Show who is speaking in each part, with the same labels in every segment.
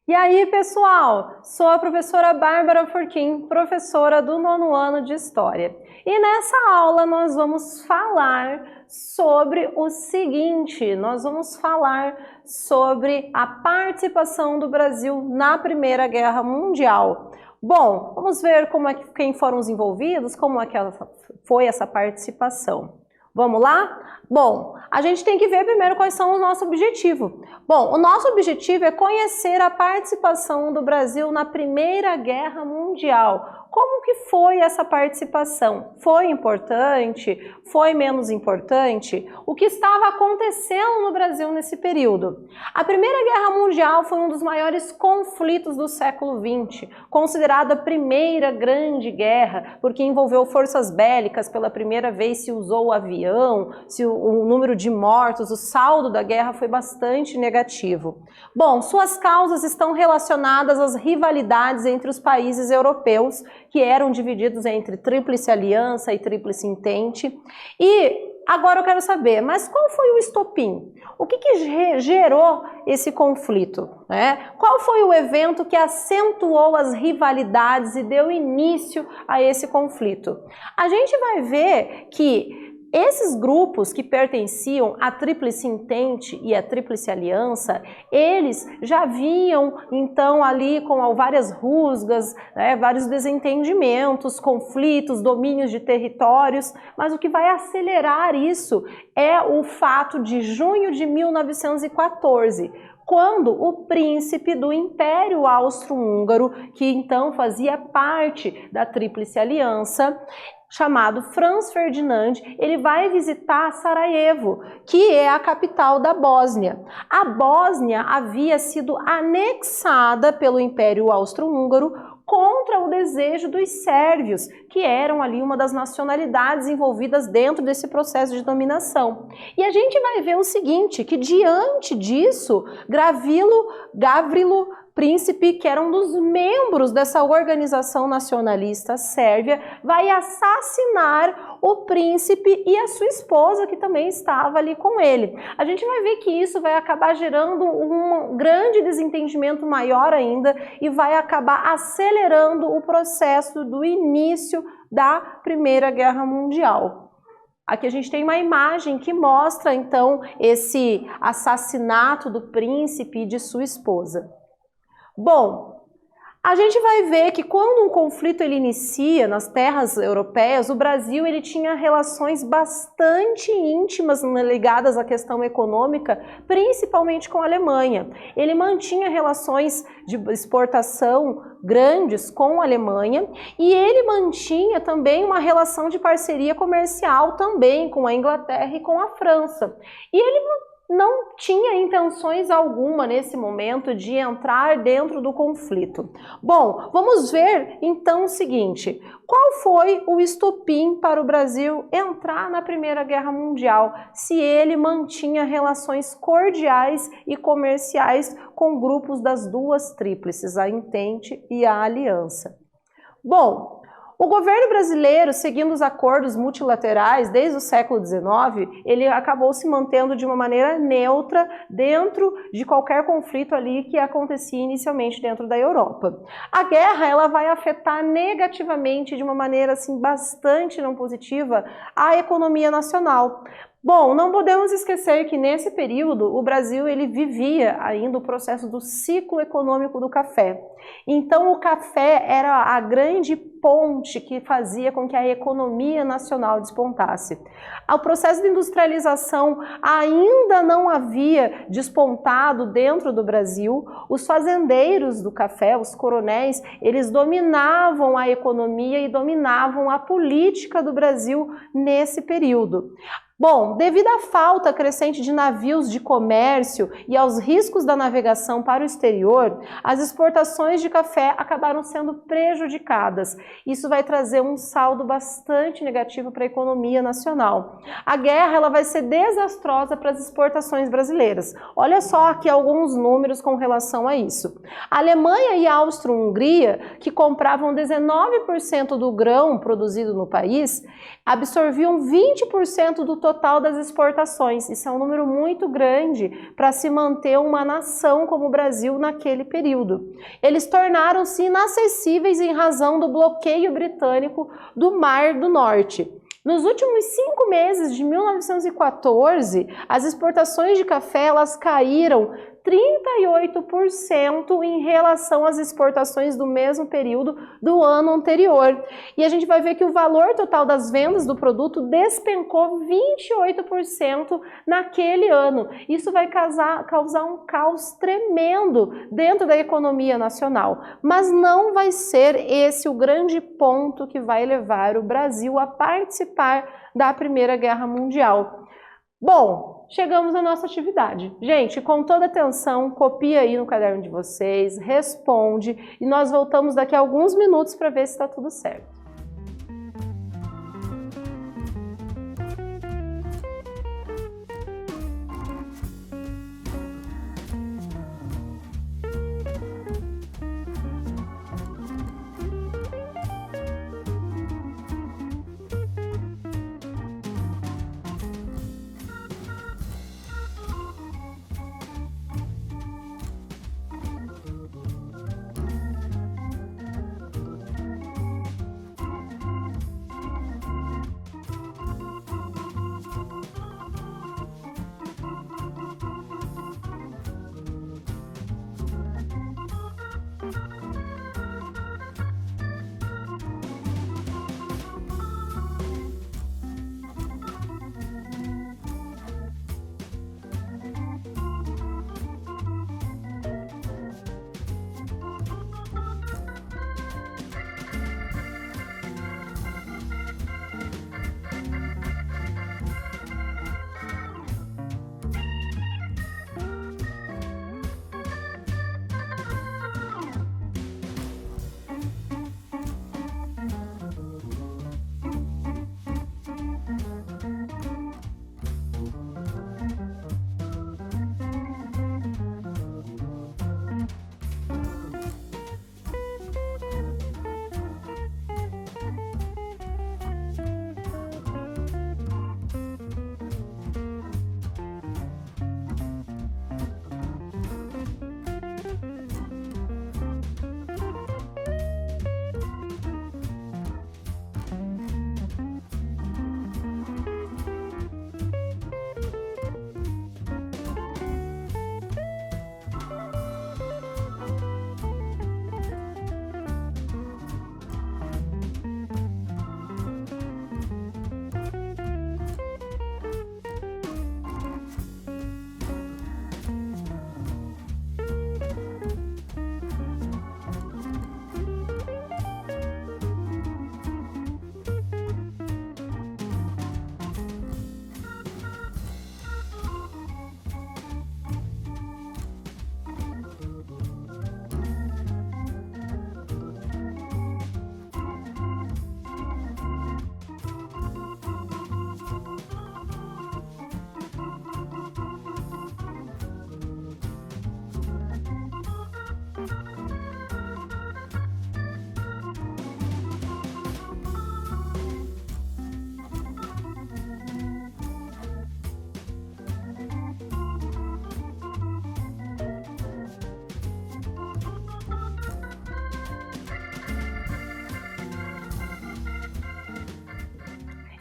Speaker 1: E aí, pessoal, sou a professora Bárbara Furquim, professora do 9º ano de História. E nessa aula nós vamos falar sobre o seguinte, nós vamos falar sobre a participação do Brasil na Primeira Guerra Mundial. Bom, vamos ver quem foram os envolvidos, como é que foi essa participação. Vamos lá? Bom, a gente tem que ver primeiro quais são o nosso objetivo. Bom, o nosso objetivo é conhecer a participação do Brasil na Primeira Guerra Mundial. Como que foi essa participação? Foi importante? Foi menos importante? O que estava acontecendo no Brasil nesse período? A Primeira Guerra Mundial foi um dos maiores conflitos do século XX, considerada a primeira grande guerra, porque envolveu forças bélicas, pela primeira vez se usou o avião, o número de mortos, o saldo da guerra foi bastante negativo. Bom, suas causas estão relacionadas às rivalidades entre os países europeus, que eram divididos entre Tríplice Aliança e Tríplice Entente. E agora eu quero saber, mas qual foi o estopim? O que gerou esse conflito, né? Qual foi o evento que acentuou as rivalidades e deu início a esse conflito? A gente vai ver que esses grupos que pertenciam à Tríplice Entente e à Tríplice Aliança, eles já vinham então ali com várias rusgas, né, vários desentendimentos, conflitos, domínios de territórios, mas o que vai acelerar isso é o fato de junho de 1914, quando o príncipe do Império Austro-Húngaro, que então fazia parte da Tríplice Aliança, chamado Franz Ferdinand, ele vai visitar Sarajevo, que é a capital da Bósnia. A Bósnia havia sido anexada pelo Império Austro-Húngaro contra o desejo dos sérvios, que eram ali uma das nacionalidades envolvidas dentro desse processo de dominação. E a gente vai ver o seguinte, que diante disso, Gavrilo Príncipe, que era um dos membros dessa organização nacionalista sérvia, vai assassinar o príncipe e a sua esposa, que também estava ali com ele. A gente vai ver que isso vai acabar gerando um grande desentendimento maior ainda e vai acabar acelerando o processo do início da Primeira Guerra Mundial. Aqui a gente tem uma imagem que mostra então esse assassinato do príncipe e de sua esposa. Bom, a gente vai ver que quando um conflito ele inicia nas terras europeias, o Brasil ele tinha relações bastante íntimas ligadas à questão econômica, principalmente com a Alemanha. Ele mantinha relações de exportação grandes com a Alemanha e ele mantinha também uma relação de parceria comercial também com a Inglaterra e com a França. E ele não tinha intenções alguma nesse momento de entrar dentro do conflito. Bom, vamos ver então o seguinte, qual foi o estopim para o Brasil entrar na Primeira Guerra Mundial, se ele mantinha relações cordiais e comerciais com grupos das duas tríplices, a Entente e a Aliança? Bom, o governo brasileiro, seguindo os acordos multilaterais desde o século XIX, ele acabou se mantendo de uma maneira neutra dentro de qualquer conflito ali que acontecia inicialmente dentro da Europa. A guerra ela vai afetar negativamente, de uma maneira assim, bastante não positiva, a economia nacional. Bom, não podemos esquecer que nesse período o Brasil ele vivia ainda o processo do ciclo econômico do café. Então o café era a grande ponte que fazia com que a economia nacional despontasse. O processo de industrialização ainda não havia despontado dentro do Brasil. Os fazendeiros do café, os coronéis, eles dominavam a economia e dominavam a política do Brasil nesse período. Bom, devido à falta crescente de navios de comércio e aos riscos da navegação para o exterior, as exportações de café acabaram sendo prejudicadas Isso vai trazer um saldo bastante negativo para a economia nacional. A guerra ela vai ser desastrosa para as exportações brasileiras. Olha só aqui alguns números com relação a isso. A Alemanha e a Áustria-Hungria, que compravam 19% do grão produzido no país, absorviam 20% do total das exportações. Isso é um número muito grande para se manter uma nação como o Brasil naquele período. Eles tornaram-se inacessíveis em razão do bloqueio britânico do Mar do Norte. Nos últimos 5 meses de 1914, as exportações de café elas caíram 38% em relação às exportações do mesmo período do ano anterior. E a gente vai ver que o valor total das vendas do produto despencou 28% naquele ano. Isso vai causar um caos tremendo dentro da economia nacional. Mas não vai ser esse o grande ponto que vai levar o Brasil a participar da Primeira Guerra Mundial. Bom, chegamos à nossa atividade. Gente, com toda atenção, copia aí no caderno de vocês, responde e nós voltamos daqui a alguns minutos para ver se está tudo certo.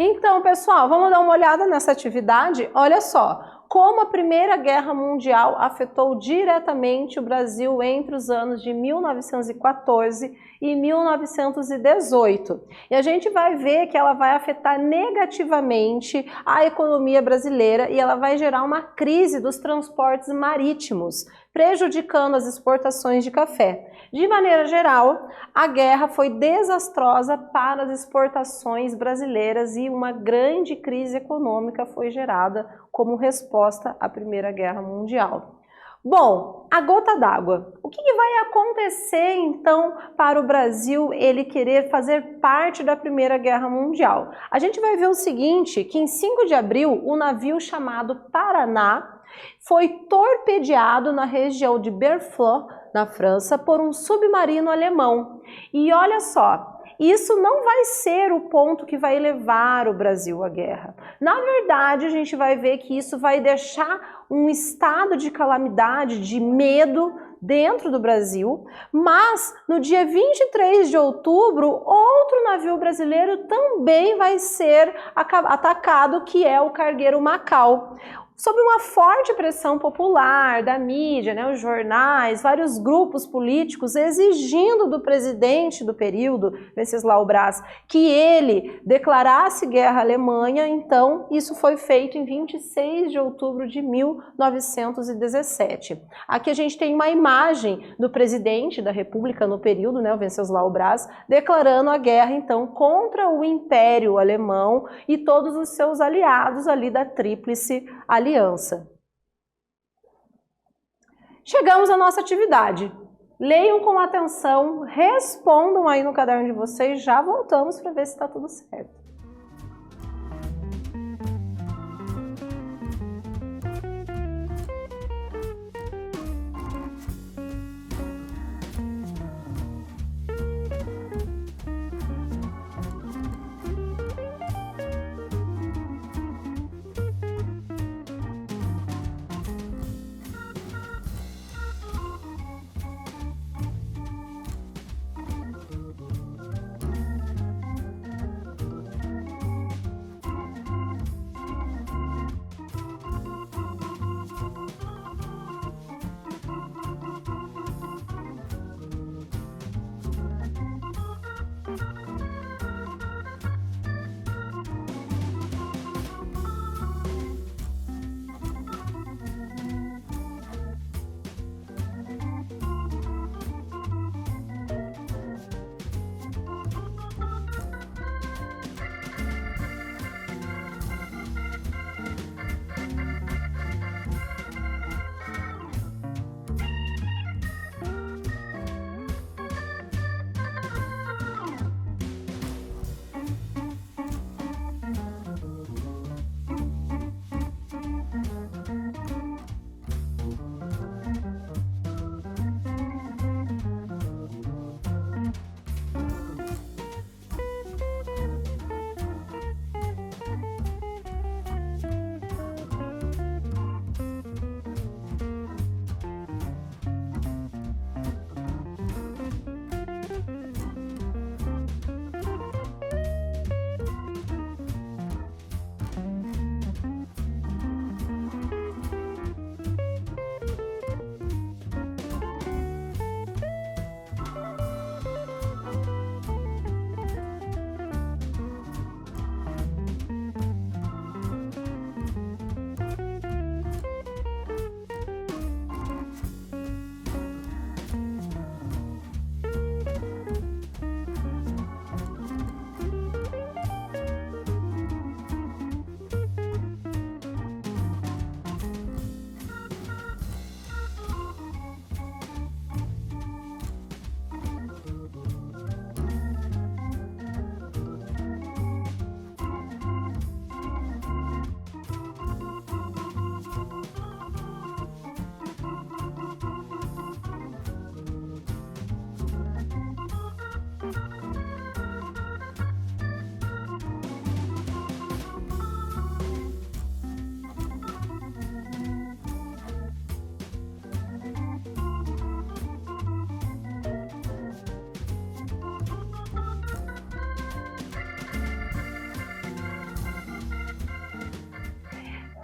Speaker 1: Então, pessoal, vamos dar uma olhada nessa atividade? Olha só, como a Primeira Guerra Mundial afetou diretamente o Brasil entre os anos de 1914 e 1918. E a gente vai ver que ela vai afetar negativamente a economia brasileira e ela vai gerar uma crise dos transportes marítimos, prejudicando as exportações de café. De maneira geral, a guerra foi desastrosa para as exportações brasileiras e uma grande crise econômica foi gerada como resposta à Primeira Guerra Mundial. Bom, a gota d'água. O que vai acontecer então para o Brasil ele querer fazer parte da Primeira Guerra Mundial? A gente vai ver o seguinte, que em 5 de abril o navio chamado Paraná foi torpedeado na região de Befort, na França, por um submarino alemão. E olha só, isso não vai ser o ponto que vai levar o Brasil à guerra. Na verdade, a gente vai ver que isso vai deixar um estado de calamidade, de medo dentro do Brasil, mas no dia 23 de outubro, outro navio brasileiro também vai ser atacado, que é o cargueiro Macau. Sob uma forte pressão popular, da mídia, né, os jornais, vários grupos políticos exigindo do presidente do período, Venceslau Braz, que ele declarasse guerra à Alemanha, então isso foi feito em 26 de outubro de 1917. Aqui a gente tem uma imagem do presidente da República no período, né, o Venceslau Braz, declarando a guerra então contra o Império Alemão e todos os seus aliados ali da Tríplice Aliança. Chegamos à nossa atividade. Leiam com atenção, respondam aí no caderno de vocês, já voltamos para ver se está tudo certo.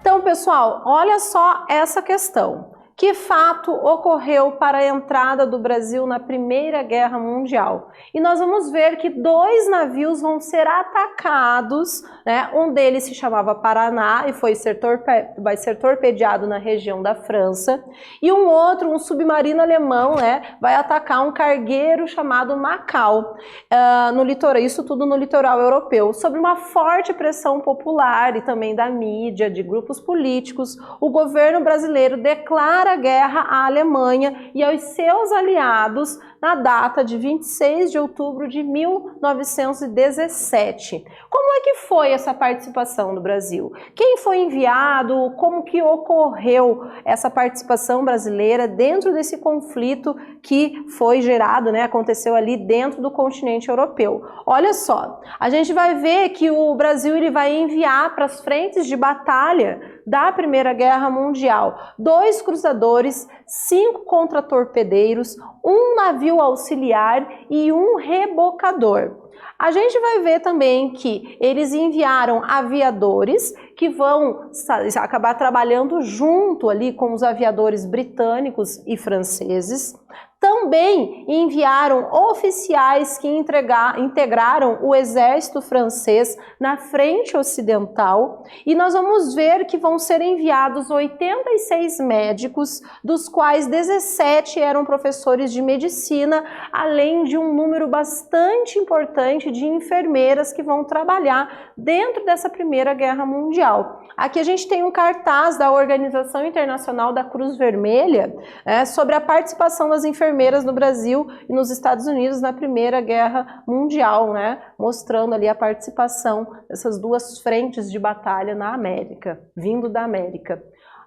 Speaker 1: Então, pessoal, olha só essa questão. Que fato ocorreu para a entrada do Brasil na Primeira Guerra Mundial? E nós vamos ver que 2 navios vão ser atacados, né? Um deles se chamava Paraná e vai ser torpedeado na região da França. E um outro, um submarino alemão, né? Vai atacar um cargueiro chamado Macau, no litoral, isso tudo no litoral europeu. Sob uma forte pressão popular e também da mídia, de grupos políticos, o governo brasileiro declara declara guerra à Alemanha e aos seus aliados na data de 26 de outubro de 1917. Como é que foi essa participação do Brasil? Quem foi enviado? Como que ocorreu essa participação brasileira dentro desse conflito que foi gerado, né, aconteceu ali dentro do continente europeu? Olha só, a gente vai ver que o Brasil ele vai enviar para as frentes de batalha da Primeira Guerra Mundial 2 cruzadores, 5 contratorpedeiros, 1 navio auxiliar e 1 rebocador. A gente vai ver também que eles enviaram aviadores que vão acabar trabalhando junto ali com os aviadores britânicos e franceses. Também enviaram oficiais que integraram o exército francês na frente ocidental, e nós vamos ver que vão ser enviados 86 médicos, dos quais 17 eram professores de medicina, além de um número bastante importante de enfermeiras que vão trabalhar dentro dessa Primeira Guerra Mundial. Aqui a gente tem um cartaz da Organização Internacional da Cruz Vermelha sobre a participação das enfermeiras no Brasil e nos Estados Unidos na Primeira Guerra Mundial, né? Mostrando ali a participação dessas 2 frentes de batalha na América, vindo da América.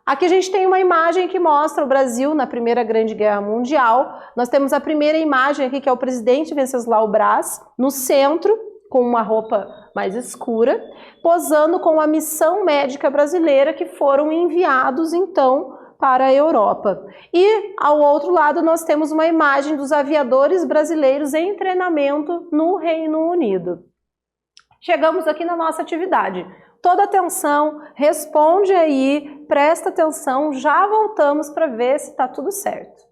Speaker 1: Aqui a gente tem uma imagem que mostra o Brasil na Primeira Grande Guerra Mundial. Nós temos a primeira imagem aqui, que é o presidente Venceslau Braz, no centro, com uma roupa mais escura, posando com a missão médica brasileira que foram enviados, então, para a Europa. E, ao outro lado, nós temos uma imagem dos aviadores brasileiros em treinamento no Reino Unido. Chegamos aqui na nossa atividade. Toda atenção, responde aí, presta atenção, já voltamos para ver se está tudo certo.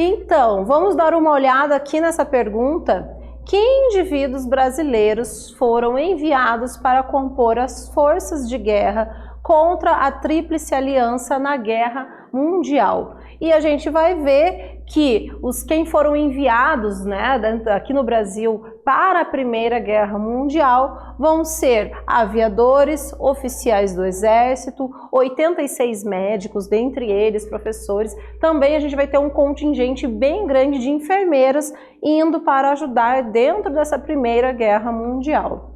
Speaker 1: Então, vamos dar uma olhada aqui nessa pergunta. Que indivíduos brasileiros foram enviados para compor as forças de guerra contra a Tríplice Aliança na Guerra Mundial? E a gente vai ver que quem foram enviados, né, aqui no Brasil para a Primeira Guerra Mundial vão ser aviadores, oficiais do Exército, 86 médicos, dentre eles professores. Também a gente vai ter um contingente bem grande de enfermeiras indo para ajudar dentro dessa Primeira Guerra Mundial.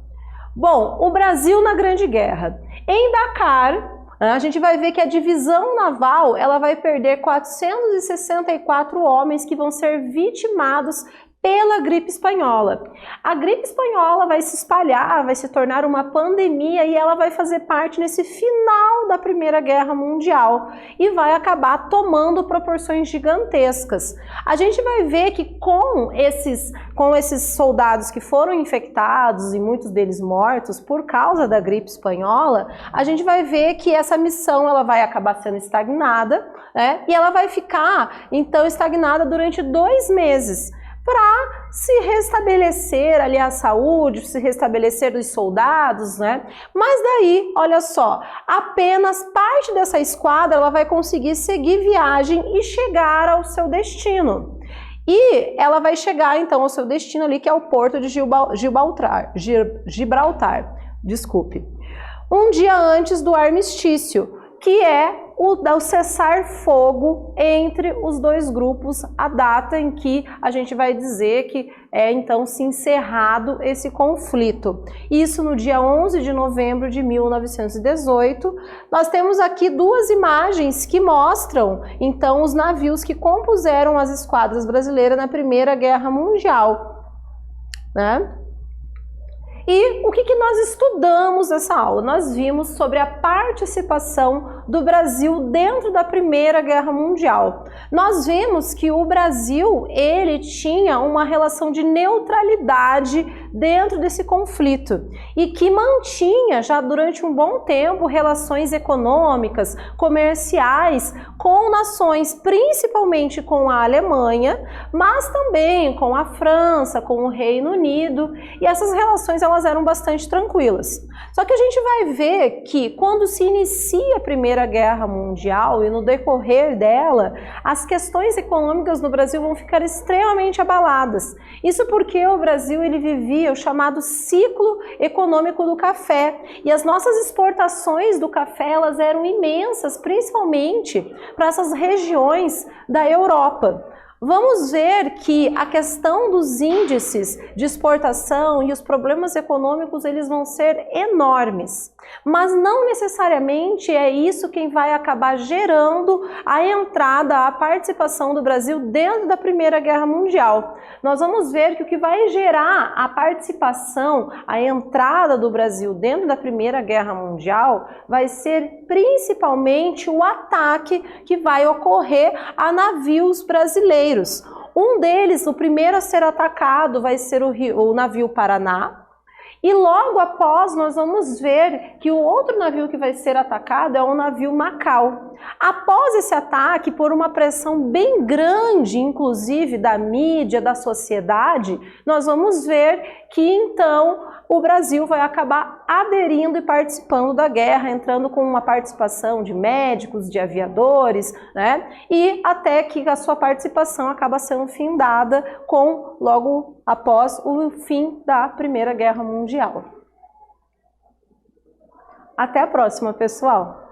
Speaker 1: Bom, o Brasil na Grande Guerra. Em Dakar, a gente vai ver que a divisão naval ela vai perder 464 homens que vão ser vitimados pela gripe espanhola. A gripe espanhola vai se espalhar, vai se tornar uma pandemia e ela vai fazer parte nesse final da Primeira Guerra Mundial e vai acabar tomando proporções gigantescas. A gente vai ver que com esses soldados que foram infectados e muitos deles mortos por causa da gripe espanhola, a gente vai ver que essa missão ela vai acabar sendo estagnada, né? E ela vai ficar então estagnada durante 2 meses. Para se restabelecer ali a saúde, se restabelecer os soldados, né? Mas daí, olha só, apenas parte dessa esquadra ela vai conseguir seguir viagem e chegar ao seu destino. E ela vai chegar então ao seu destino ali, que é o porto de Gibraltar, desculpe. Um dia antes do armistício, que é o cessar-fogo entre os dois grupos, a data em que a gente vai dizer que é então se encerrado esse conflito. Isso no dia 11 de novembro de 1918. Nós temos aqui 2 imagens que mostram então os navios que compuseram as esquadras brasileiras na Primeira Guerra Mundial, né? E o que nós estudamos nessa aula? Nós vimos sobre a participação do Brasil dentro da Primeira Guerra Mundial. Nós vimos que o Brasil, ele tinha uma relação de neutralidade dentro desse conflito e que mantinha já durante um bom tempo relações econômicas, comerciais com nações, principalmente com a Alemanha, mas também com a França, com o Reino Unido, e essas relações elas eram bastante tranquilas. Só que a gente vai ver que quando se inicia a Primeira Guerra Mundial e no decorrer dela, as questões econômicas no Brasil vão ficar extremamente abaladas. Isso porque o Brasil ele vivia o chamado ciclo econômico do café e as nossas exportações do café elas eram imensas, principalmente para essas regiões da Europa. Vamos ver que a questão dos índices de exportação e os problemas econômicos eles vão ser enormes, mas não necessariamente é isso quem vai acabar gerando a entrada, a participação do Brasil dentro da Primeira Guerra Mundial. Nós vamos ver que o que vai gerar a participação, a entrada do Brasil dentro da Primeira Guerra Mundial vai ser principalmente o ataque que vai ocorrer a navios brasileiros. Um deles, o primeiro a ser atacado, vai ser o navio Paraná. E logo após nós vamos ver que o outro navio que vai ser atacado é o navio Macau. Após esse ataque, por uma pressão bem grande, inclusive da mídia, da sociedade, nós vamos ver que então o Brasil vai acabar aderindo e participando da guerra, entrando com uma participação de médicos, de aviadores, né? E até que a sua participação acaba sendo findada logo após o fim da Primeira Guerra Mundial. Até a próxima, pessoal!